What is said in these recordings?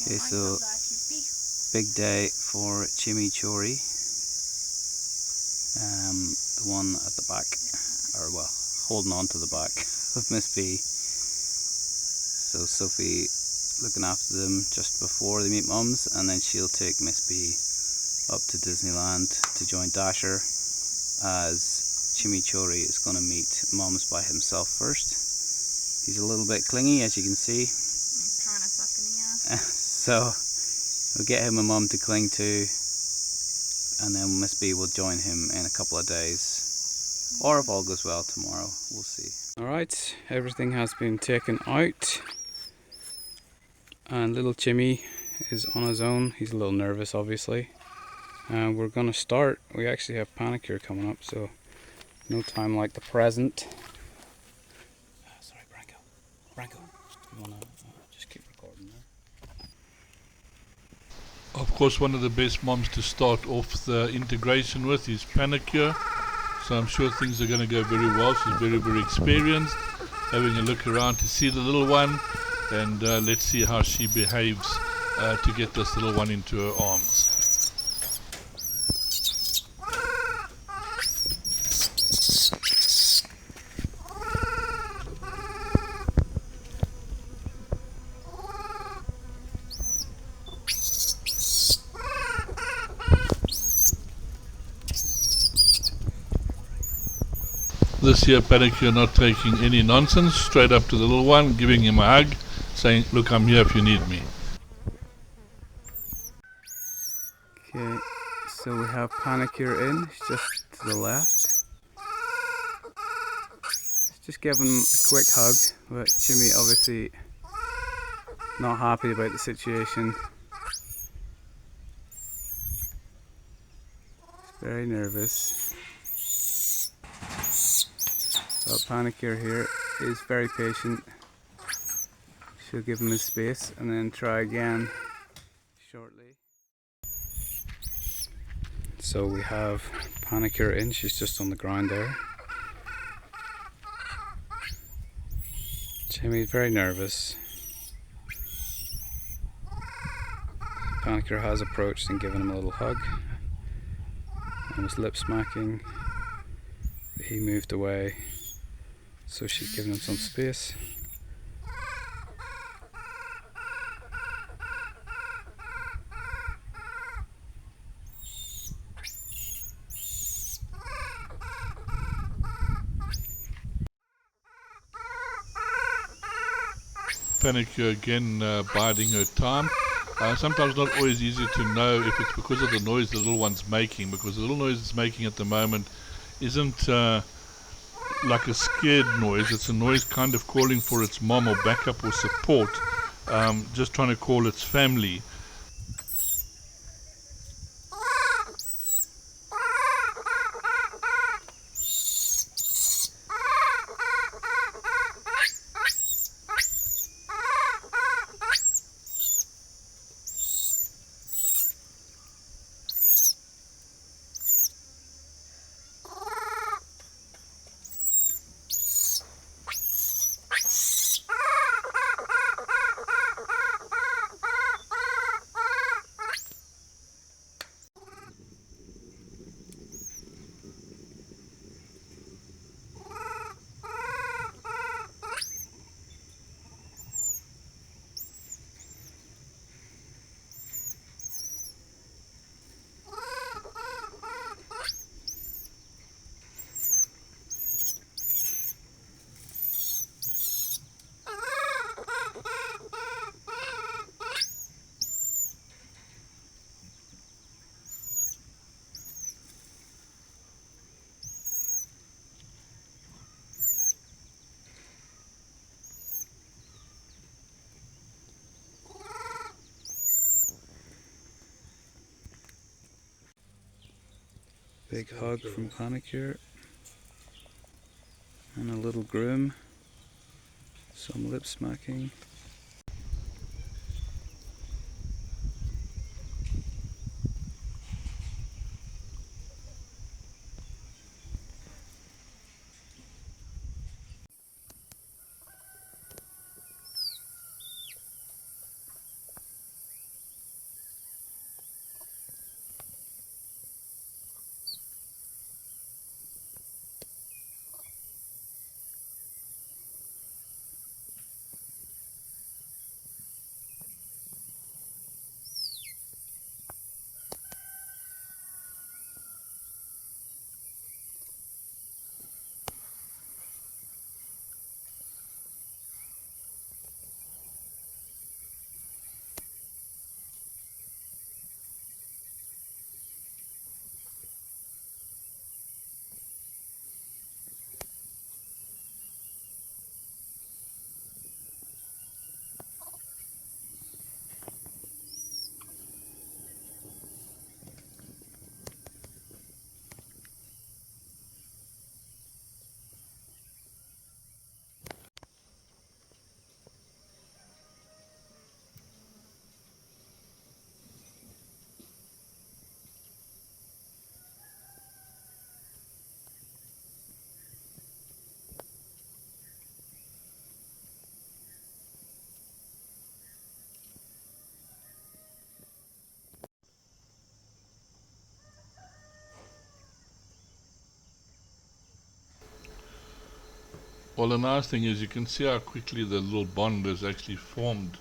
Okay, so big day for Chimichouri, the one at the back, or well, holding on to the back of Miss Bee. So Sophie looking after them just before they meet mums, and then she'll take Miss Bee up to Disneyland to join Dasher, as Chimichouri is going to meet mums by himself first. He's a little bit clingy, as you can see. He's trying to suck in the ass. So we'll get him a mum to cling to, and then Miss Bee will join him in a couple of days, or if all goes well tomorrow, we'll see. Alright, everything has been taken out, and little Chimmy is on his own. He's a little nervous, obviously, and we're going to start. We actually have panicure coming up, so no time like the present. Sorry, Branko, you want to just keep recording there? Of course, one of the best moms to start off the integration with is panicure. So I'm sure things are going to go very well. She's very, very experienced. Having a look around to see the little one, and let's see how she behaves to get this little one into her arms. This here panicure not taking any nonsense, straight up to the little one, giving him a hug, saying, look, I'm here if you need me. Okay, so we have panicure in, it's just to the left. Just give him a quick hug, but Chimmy obviously not happy about the situation. He's very nervous. But panicure here is very patient. She'll give him his space and then try again shortly. So we have panicure in, she's just on the ground there. Jimmy's very nervous. Panicure has approached and given him a little hug. And was lip smacking. He moved away, so she's given him some space. Panicure again biding her time. Sometimes not always easy to know if it's because of the noise the little one's making, because the little noise it's making at the moment isn't like a scared noise. It's a noise kind of calling for its mom or backup or support, just trying to call its family. Big hug from panicure. And a little groom. Some lip smacking. Well, the nice thing is you can see how quickly the little bond is actually formed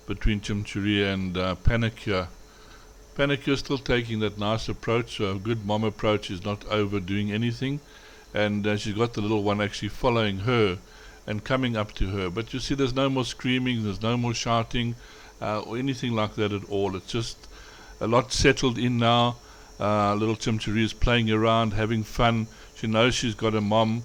between Chimichouri and Panicure. Panicure is still taking that nice approach. So a good mom approach is not overdoing anything, and she's got the little one actually following her and coming up to her. But you see, there's no more screaming, there's no more shouting or anything like that at all. It's just a lot settled in now. Little Chimichouri is playing around, having fun. She knows she's got a mom,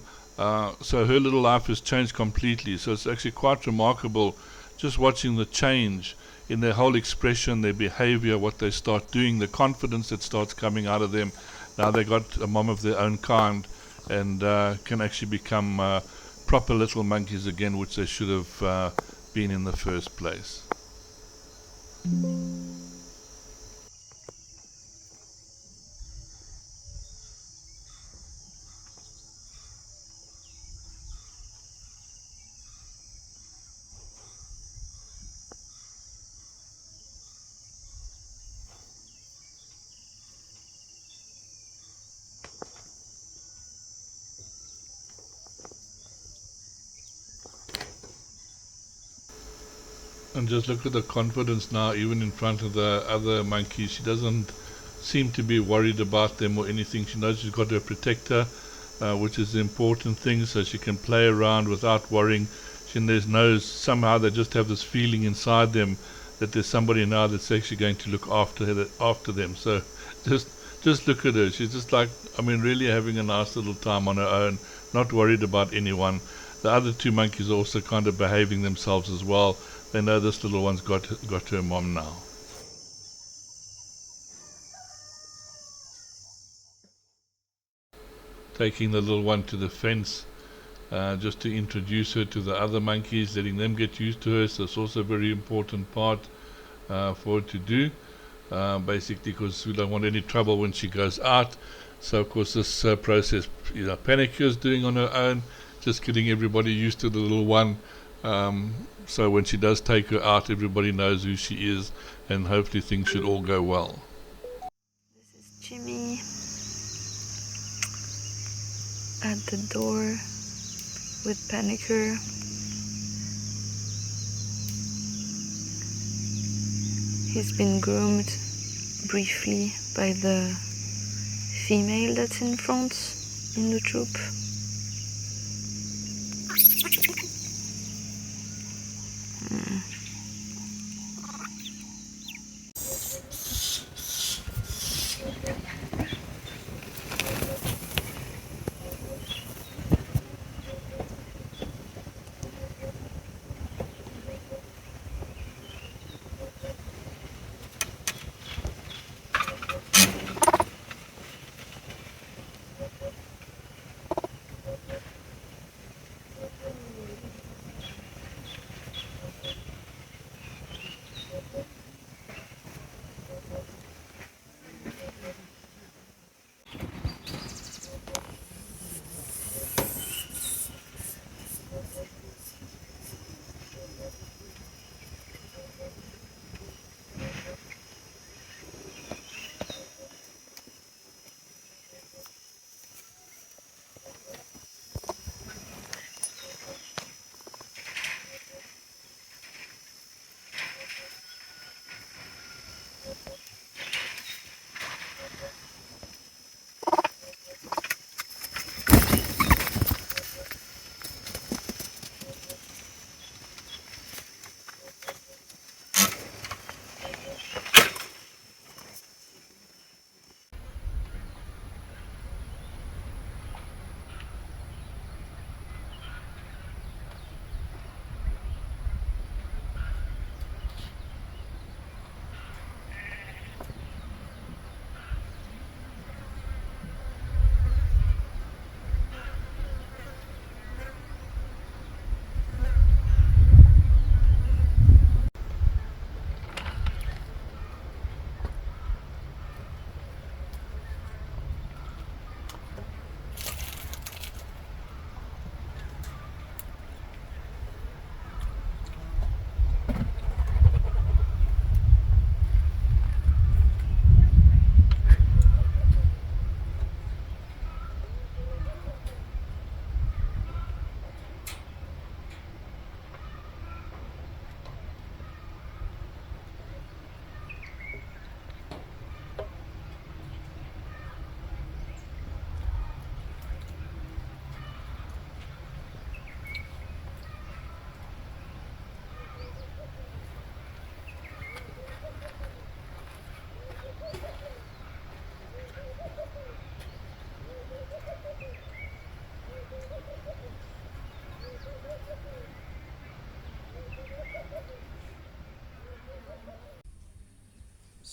so her little life has changed completely. So it's actually quite remarkable just watching the change in their whole expression, their behavior, what they start doing, the confidence that starts coming out of them. Now they got a mom of their own kind, and can actually become proper little monkeys again, which they should have been in the first place. And just look at the confidence now, even in front of the other monkeys. She doesn't seem to be worried about them or anything. She knows she's got her protector, which is the important thing, so she can play around without worrying. She knows somehow they just have this feeling inside them that there's somebody now that's actually going to look after them. So just look at her. She's just like, really having a nice little time on her own, not worried about anyone. The other two monkeys are also kind of behaving themselves as well. They know this little one's got her mom now. Taking the little one to the fence just to introduce her to the other monkeys, letting them get used to her. So it's also a very important part for her to do, basically because we don't want any trouble when she goes out. So of course this process Panicure is doing on her own, just getting everybody used to the little one. So when she does take her out, everybody knows who she is, and hopefully things should all go well. This is Jimmy at the door with Panicure. He's been groomed briefly by the female that's in front in the troop.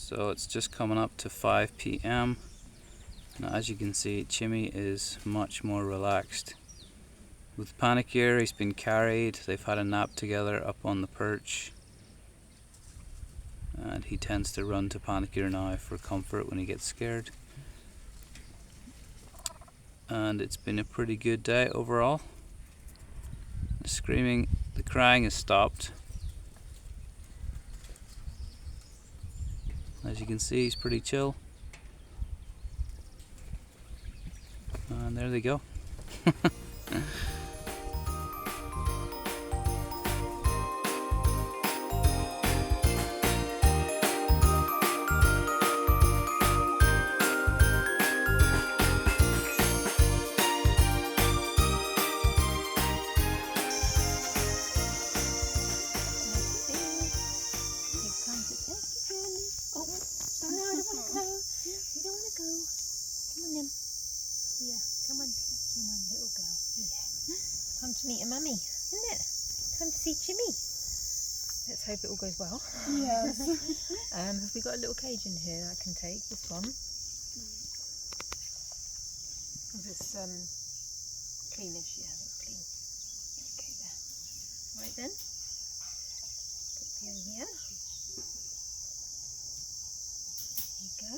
So it's just coming up to 5 p.m. Now as you can see, Chimmy is much more relaxed. With Panicure, he's been carried, they've had a nap together up on the perch, and he tends to run to Panicure now for comfort when he gets scared. And it's been a pretty good day overall. The screaming, the crying has stopped. As you can see, he's pretty chill. And there they go. Time to meet a mummy, isn't it? Time to see Chimmy. Let's hope it all goes well. Yes. Have we got a little cage in here I can take? This one. This cleanish, yeah, that's clean. Okay there. Right then. Put you in here. There you go.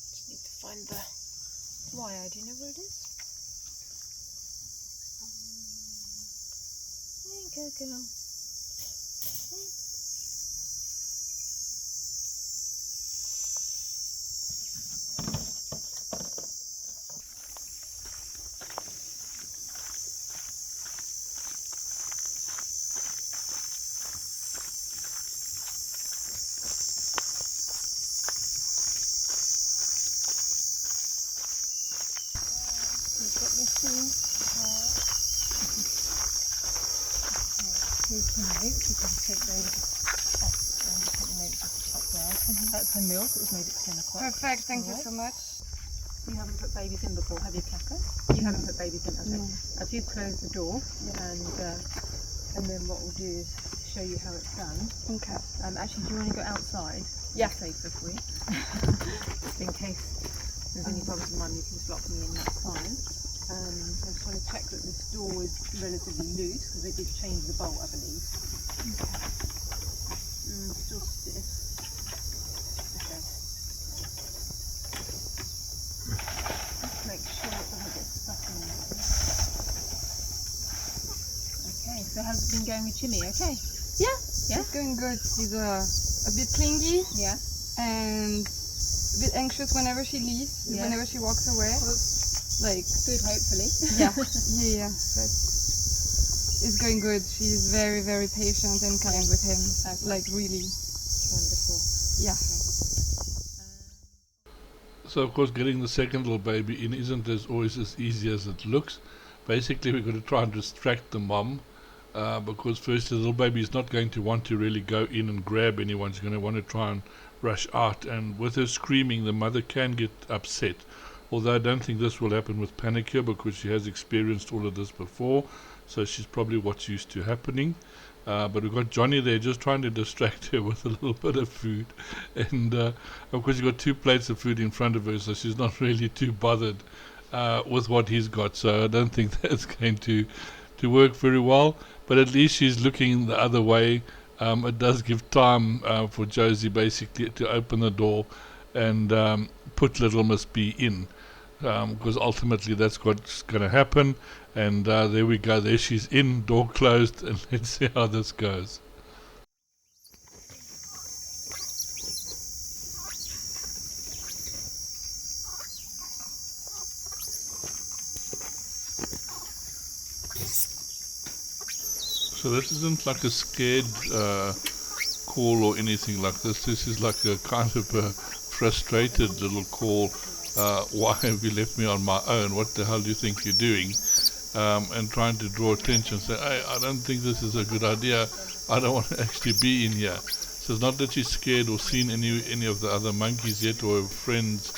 Just need to find the wire. Do you know where it is? There you go, girl. You've got this thing. Here's her note. You can take those off and put the notes up there. That's her milk. It was made at 10 o'clock. Perfect, thank you so much. You haven't put babies in before, have you, Kaka? You haven't put babies in, okay. No. If you close the door, and then what we'll do is show you how it's done. Okay. Actually, do you want to go outside? Yeah. Safer for you. Just in case there's any problems with mine, you can just lock me in, that's fine. I just want to check that this door is relatively loose, because they did change the bolt, I believe. Okay. Still stiff. Okay. Just make sure it doesn't get stuck in there. Okay, so how's it been going with Chimmy? Okay. Yeah, Yeah? it's going good. She's a bit clingy Yeah. and a bit anxious whenever she leaves, Yeah. whenever she walks away. Like, Good, hopefully. yeah, yeah. But it's going good. She's very, very patient and kind with him. Okay. Like, really, Wonderful. yeah. So of course getting the second little baby in isn't always as easy as it looks. Basically we're going to try and distract the mom because firstly the little baby is not going to want to really go in and grab anyone. She's going to want to try and rush out, and with her screaming the mother can get upset. Although I don't think this will happen with Panicure because she has experienced all of this before, so she's probably what's used to happening. But we've got Johnny there just trying to distract her with a little bit of food, and of course you've got 2 plates of food in front of her, so she's not really too bothered with what he's got, so I don't think that's going to work very well, but at least she's looking the other way. It does give time for Josie basically to open the door and put little Miss Bee in, because ultimately that's what's going to happen. And there we go, there she's in, door closed, and let's see how this goes. So this isn't like a scared call or anything like this. This is like a kind of a frustrated little call. Why have you left me on my own? What the hell do you think you're doing? And trying to draw attention, say, hey, I don't think this is a good idea. I don't want to actually be in here. So it's not that she's scared or seen any of the other monkeys yet or her friends,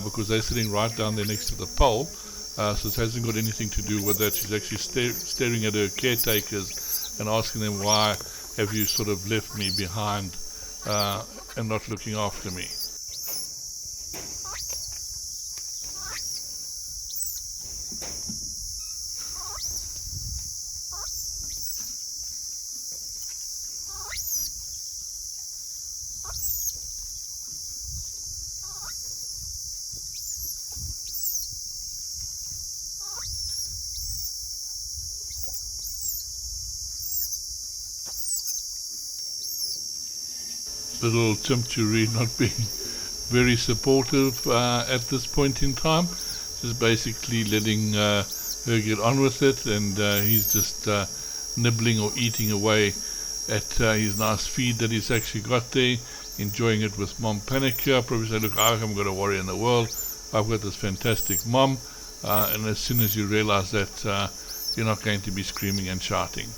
because they're sitting right down there next to the pole. So it hasn't got anything to do with that. She's actually staring at her caretakers and asking them why have you sort of left me behind and not looking after me? Little Chimichouri not being very supportive at this point in time, just basically letting her get on with it, and he's just nibbling or eating away at his nice feed that he's actually got there, enjoying it with Mom Panicure. Probably say, look, I haven't got a worry in the world, I've got this fantastic mom, and as soon as you realize that, you're not going to be screaming and shouting.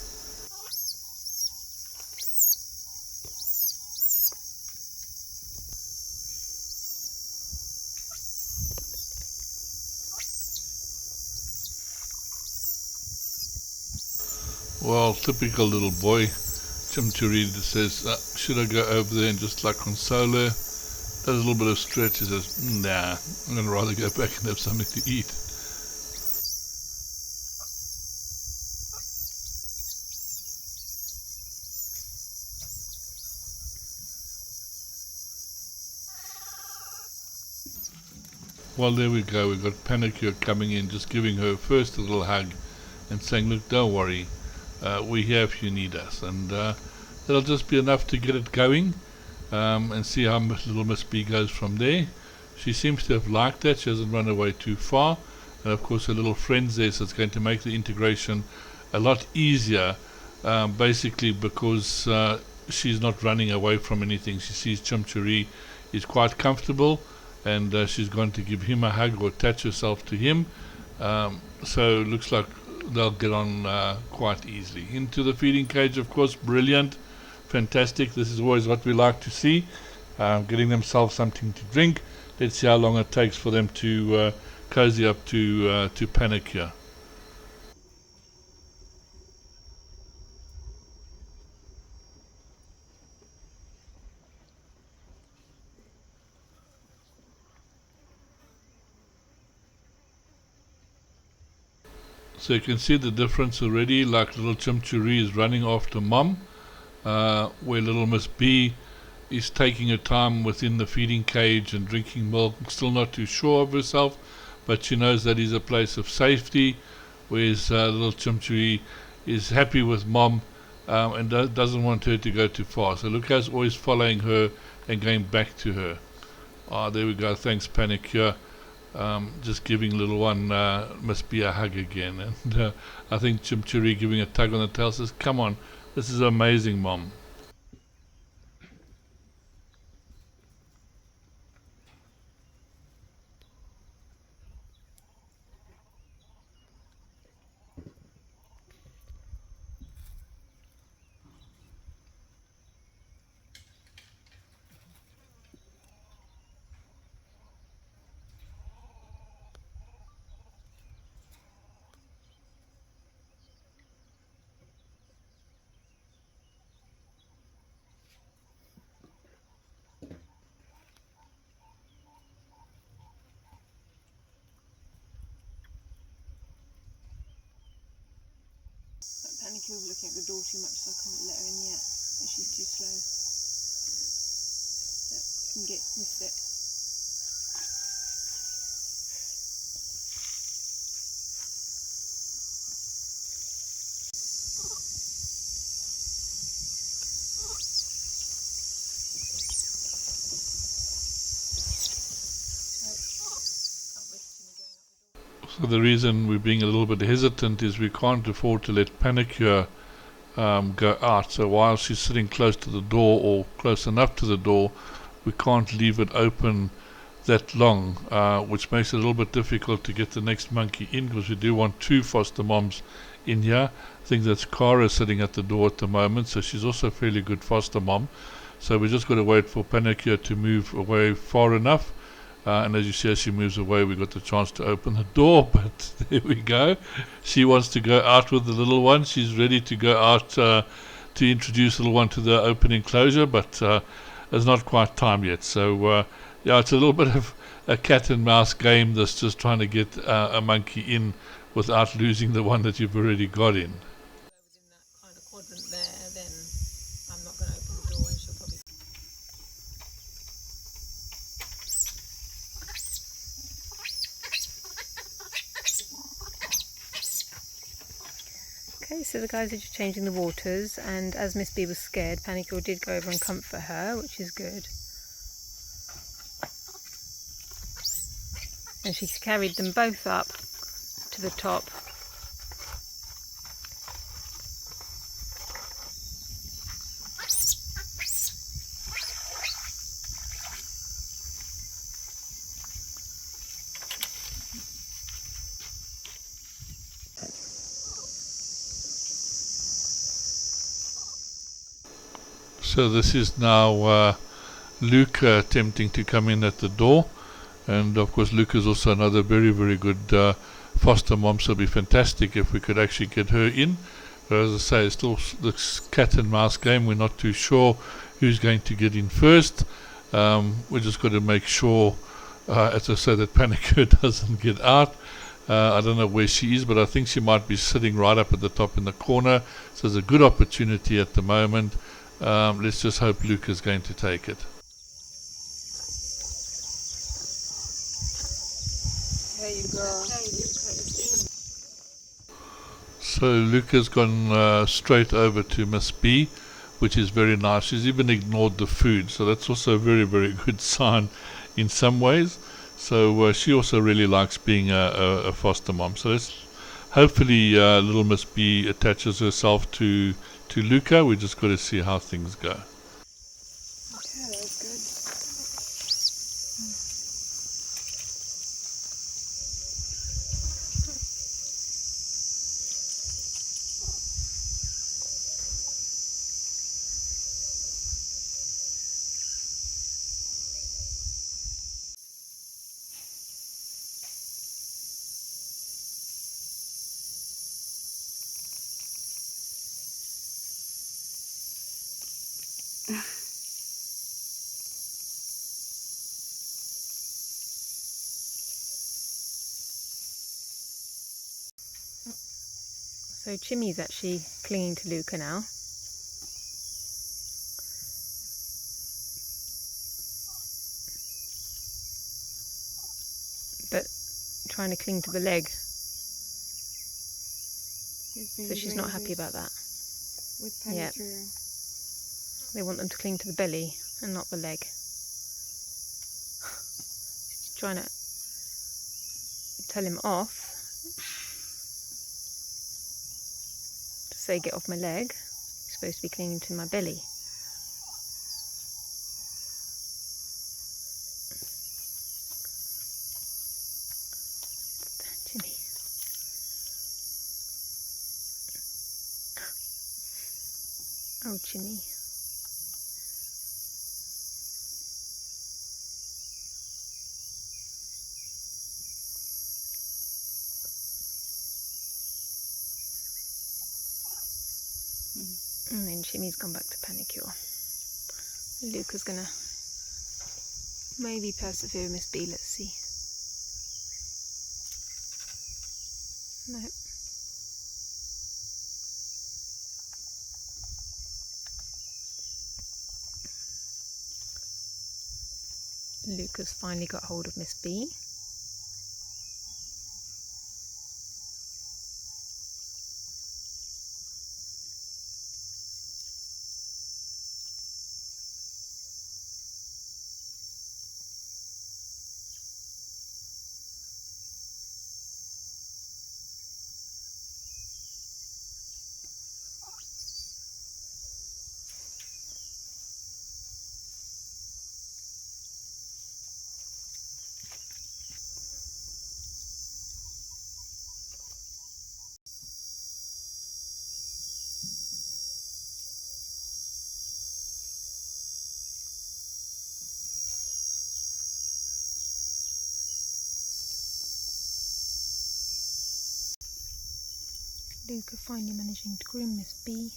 Well, typical little boy, Chimichouri says, should I go over there and just like console her? Does a little bit of stretch. He says, nah, I'm going to rather go back and have something to eat. Well, there we go. We've got Panicure coming in, just giving her first a little hug and saying, look, don't worry, we're here if you need us. And that'll just be enough to get it going, and see how little Miss Bee goes from there. She seems to have liked that. She hasn't run away too far. And of course her little friend's there, so it's going to make the integration a lot easier, basically because she's not running away from anything. She sees Chimichouri is quite comfortable, and she's going to give him a hug or attach herself to him. So it looks like they'll get on quite easily. Into the feeding cage, of course, brilliant, fantastic. This is always what we like to see, getting themselves something to drink. Let's see how long it takes for them to cozy up to Panicure. So you can see the difference already, like little Chimichouri is running after mom, where little Miss Bee is taking her time within the feeding cage and drinking milk, still not too sure of herself, but she knows that is a place of safety, whereas little Chimichouri is happy with mom, and doesn't want her to go too far. So Luca's always following her and going back to her. There we go, thanks Panicure. Just giving little one Miss Bee a hug again, and I think Chimichouri giving a tug on the tail says, come on, this is amazing mom. Panicure was looking at the door too much, so I can't let her in yet. She's too slow. Yep, you can get missed it. So the reason we're being a little bit hesitant is we can't afford to let Panicure go out. So while she's sitting close to the door or close enough to the door, we can't leave it open that long, which makes it a little bit difficult to get the next monkey in, because we do want two foster moms in here. I think that's Cara sitting at the door at the moment, so she's also a fairly good foster mom. So we just got to wait for Panicure to move away far enough. And as you see, as she moves away, we got the chance to open the door, but there we go. She wants to go out with the little one. She's ready to go out to to introduce the little one to the open enclosure, but it's not quite time yet. So yeah, it's a little bit of a cat and mouse game, that's just trying to get a monkey in without losing the one that you've already got in. Within that kind of quadrant there, then I'm not going to open the door and she'll probably... Okay, so the guys are just changing the waters, and as Miss Bee was scared, Panicure did go over and comfort her, which is good. And she carried them both up to the top. So this is now Luke attempting to come in at the door, and of course Luke is also another very, very good foster mom, so it'd be fantastic if we could actually get her in. But as I say, it's still this cat and mouse game. We're not too sure who's going to get in first. We just got to make sure, as I say, that Panicure doesn't get out. I don't know where she is, but I think she might be sitting right up at the top in the corner. So there's a good opportunity at the moment. Let's just hope Luke is going to take it. There you go. So Luke has gone straight over to Miss Bee, which is very nice. She's even ignored the food, so that's also a very, very good sign in some ways. So she also really likes being a foster mom. So let's hopefully little Miss Bee attaches herself to Luca. We just got to see how things go. Okay, that's good. So Chimmy's actually clinging to Luca now. But trying to cling to the leg, so she's not happy about that. With Yeah. Panicure. They want them to cling to the belly and not the leg. She's trying to tell him off, to say get off my leg, you're supposed to be clinging to my belly. Jimmy. Oh, Jimmy. And then Jimmy's gone back to Panicure. Luca's gonna maybe persevere with Miss Bee, let's see. No. Luca's finally got hold of Miss Bee. Luca finally managing to groom Miss Bee.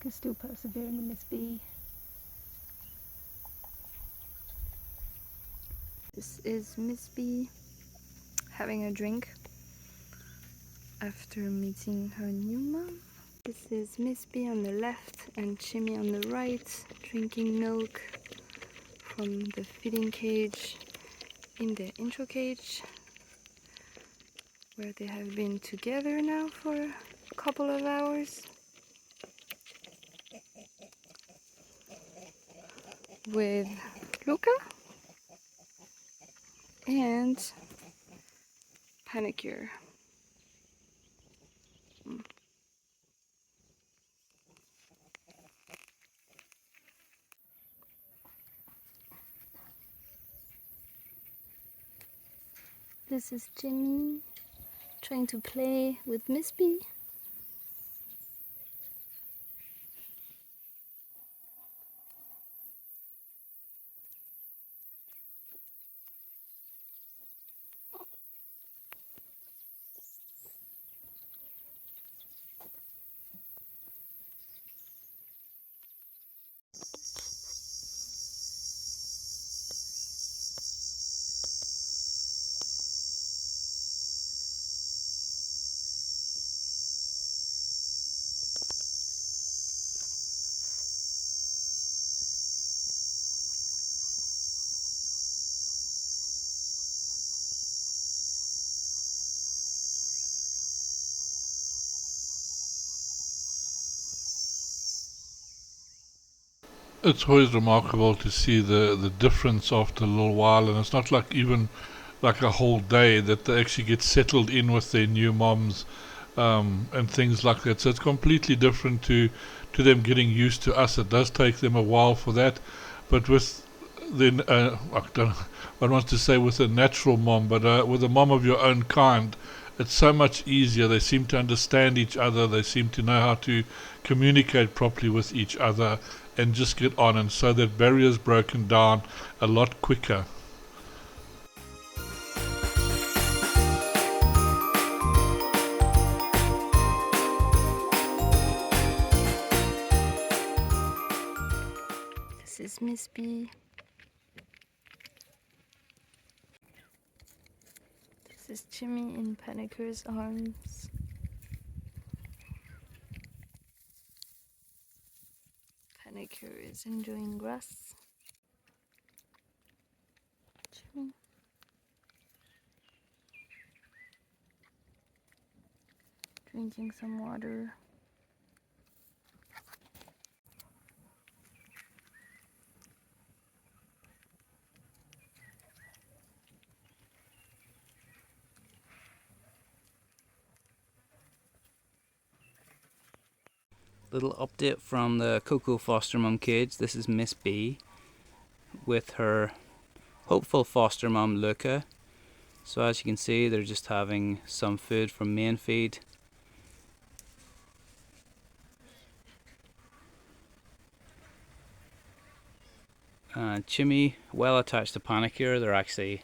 Luca's still persevering with Miss Bee. This is Miss Bee having a drink after meeting her new mom. This is Miss Bee on the left and Chimmy on the right, drinking milk from the feeding cage in the intro cage, where they have been together now for a couple of hours. With Luca and Panicure. This is Jimmy trying to play with Miss Bee. It's always remarkable to see the difference after a little while, and it's not like even like a whole day that they actually get settled in with their new moms, and things like that. So it's completely different to them getting used to us. It does take them a while for that, but with then I don't know, one wants to say with a natural mom, but with a mom of your own kind, it's so much easier. They seem to understand each other. They seem to know how to communicate properly with each other and just get on, and so that barrier's broken down a lot quicker. This is Miss Bee. This is Jimmy in Panicure's arms. Panicure is enjoying grass. Jimmy. Drinking some water. Little update from the Cocoa foster mum cage. This is Miss Bee with her hopeful foster mum Luca. So as you can see, they're just having some food from main feed. Chimmy well attached to Panicure. They're actually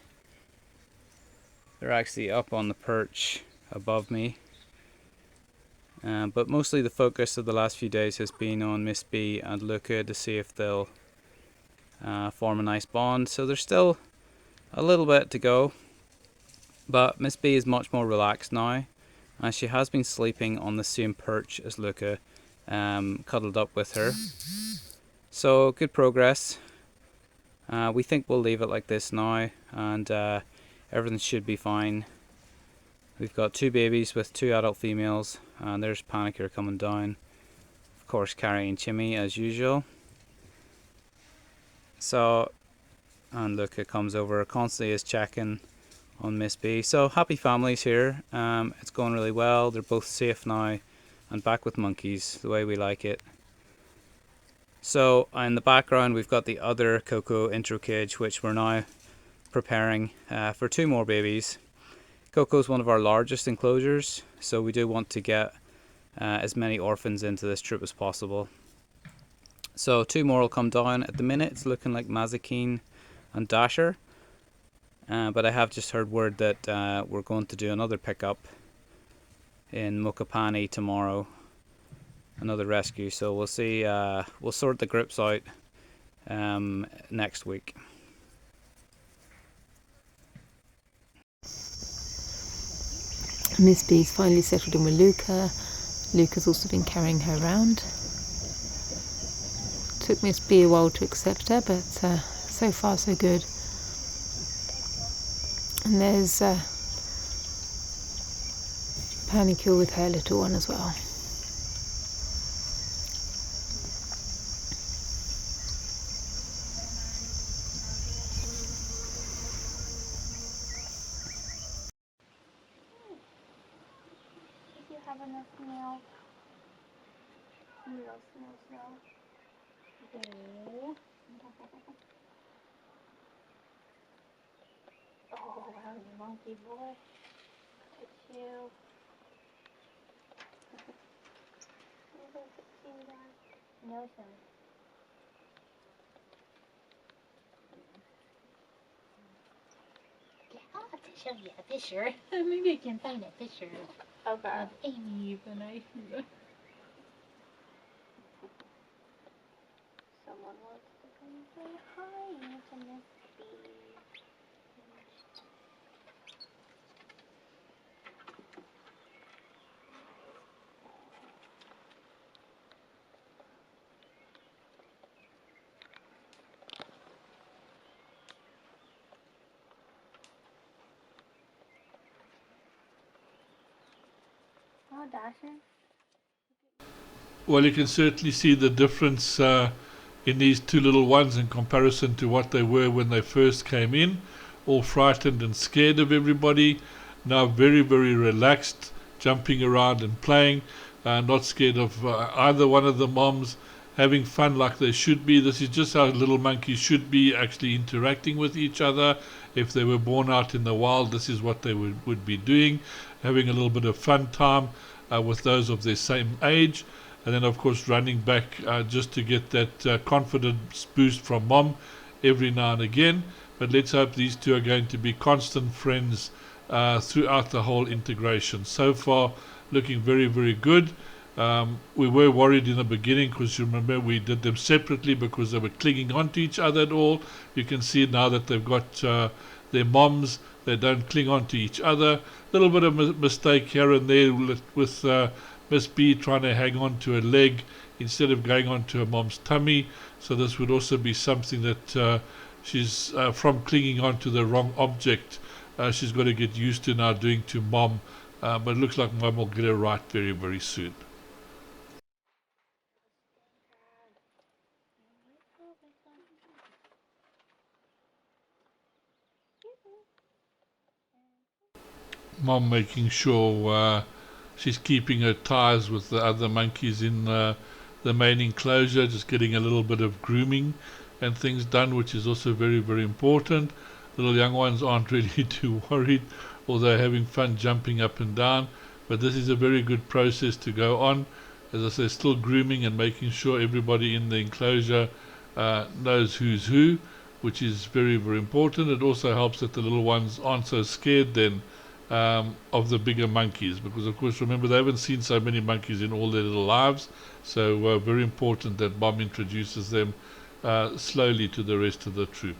up on the perch above me. But mostly the focus of the last few days has been on Miss Bee and Luca to see if they'll form a nice bond. So there's still a little bit to go, but Miss Bee is much more relaxed now, and she has been sleeping on the same perch as Luca, cuddled up with her. So good progress. We think we'll leave it like this now, and everything should be fine. We've got 2 babies with 2 adult females, and there's Panicure coming down, of course carrying Chimmy as usual. So, and Luca comes over constantly, is checking on Miss Bee. So happy families here. It's going really well. They're both safe now and back with monkeys the way we like it. So in the background we've got the other Cocoa intro cage, which we're now preparing for 2 more babies. Cocoa is one of our largest enclosures, so we do want to get as many orphans into this troop as possible. So 2 more will come down. At the minute it's looking like Mazikeen and Dasher, but I have just heard word that we're going to do another pickup in Mokopane tomorrow, another rescue. So we'll see. We'll sort the groups out next week. Miss Bee's finally settled in with Luca. Luca's also been carrying her around. Took Miss Bee a while to accept her, but so far so good. And there's Panicule with her little one as well. If you have enough milk. Smell. Okay. Oh, wow, you monkey boy. Look at you. No, son. Yeah, I'll have to show you a picture. Maybe I can find a picture Okay. of Amy when I. Someone wants to come say hi to Miss Bee. Oh, Dasher. Well, you can certainly see the difference in these two little ones in comparison to what they were when they first came in, all frightened and scared of everybody. Now very, very relaxed, jumping around and playing, not scared of either one of the moms, having fun like they should be. This is just how little monkeys should be, actually interacting with each other. If they were born out in the wild, this is what they would be doing, having a little bit of fun time with those of their same age. And then of course running back just to get that confidence boost from mom every now and again. But let's hope these two are going to be constant friends throughout the whole integration. So far looking very, very good. We were worried in the beginning because you remember we did them separately because they were clinging onto each other at all. You can see now that they've got their moms, they don't cling onto each other. A little bit of mistake here and there with Miss Bee trying to hang on to a leg instead of going onto her mom's tummy. So this would also be something that she's from clinging onto the wrong object. She's got to get used to now doing to mom. But it looks like mom will get it right very, very soon. Mom making sure she's keeping her ties with the other monkeys in the main enclosure, just getting a little bit of grooming and things done, which is also very, very important. Little young ones aren't really too worried, although having fun jumping up and down. But this is a very good process to go on. As I say, still grooming and making sure everybody in the enclosure knows who's who, which is very, very important. It also helps that the little ones aren't so scared then of the bigger monkeys, because of course remember they haven't seen so many monkeys in all their little lives, so very important that mom introduces them slowly to the rest of the troop.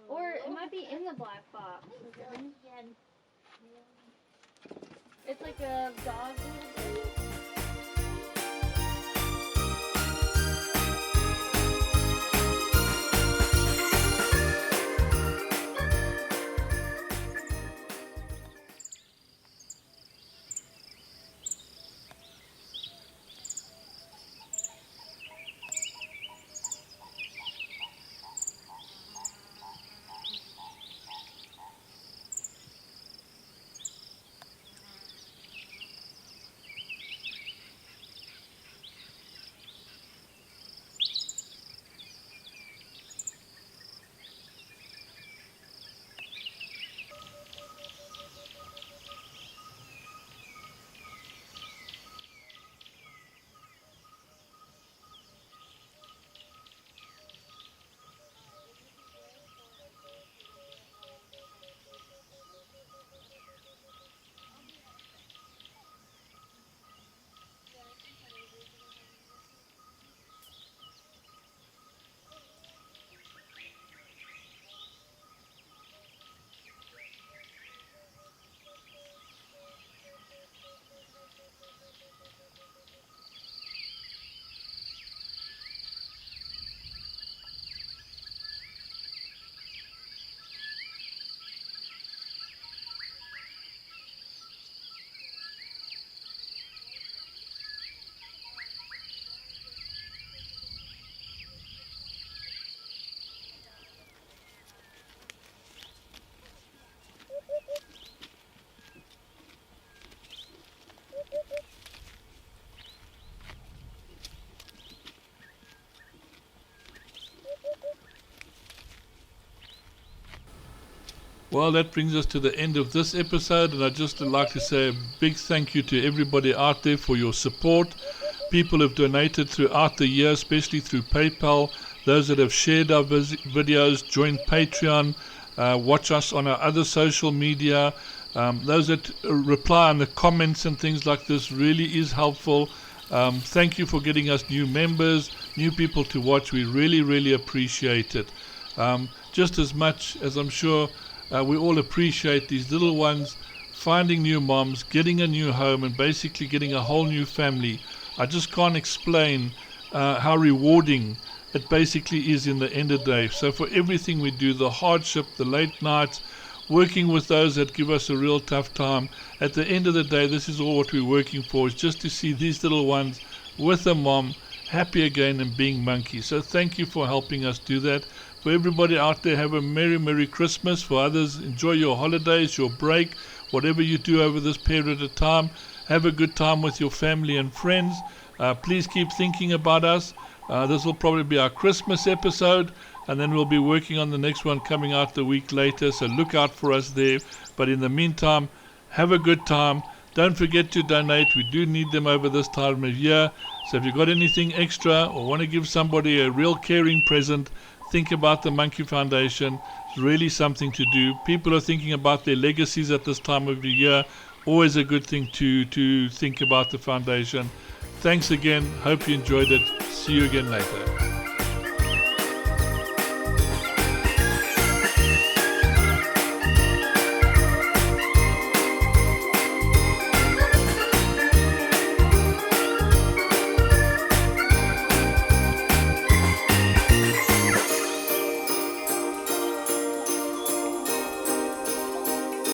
Or it might be in the black box. It's like a dog. Well, that brings us to the end of this episode, and I'd just like to say a big thank you to everybody out there for your support. People have donated throughout the year, especially through PayPal. Those that have shared our videos, joined Patreon, watch us on our other social media. Those that reply on the comments and things like this really is helpful. Thank you for getting us new members, new people to watch. We really, really appreciate it. Just as much as I'm sure we all appreciate these little ones finding new moms, getting a new home, and basically getting a whole new family. I just can't explain how rewarding it basically is in the end of the day. So for everything we do, the hardship, the late nights, working with those that give us a real tough time, at the end of the day, this is all what we're working for, is just to see these little ones with a mom happy again and being monkeys. So thank you for helping us do that. For everybody out there, have a Merry, Merry Christmas. For others, enjoy your holidays, your break, whatever you do over this period of time. Have a good time with your family and friends. Please keep thinking about us. This will probably be our Christmas episode, and then we'll be working on the next one coming out the week later, so look out for us there. But in the meantime, have a good time. Don't forget to donate. We do need them over this time of year. So if you've got anything extra or want to give somebody a real caring present, think about the Monkey Foundation. It's really something to do. People are thinking about their legacies at this time of the year. Always a good thing to think about the foundation. Thanks again. Hope you enjoyed it. See you again later.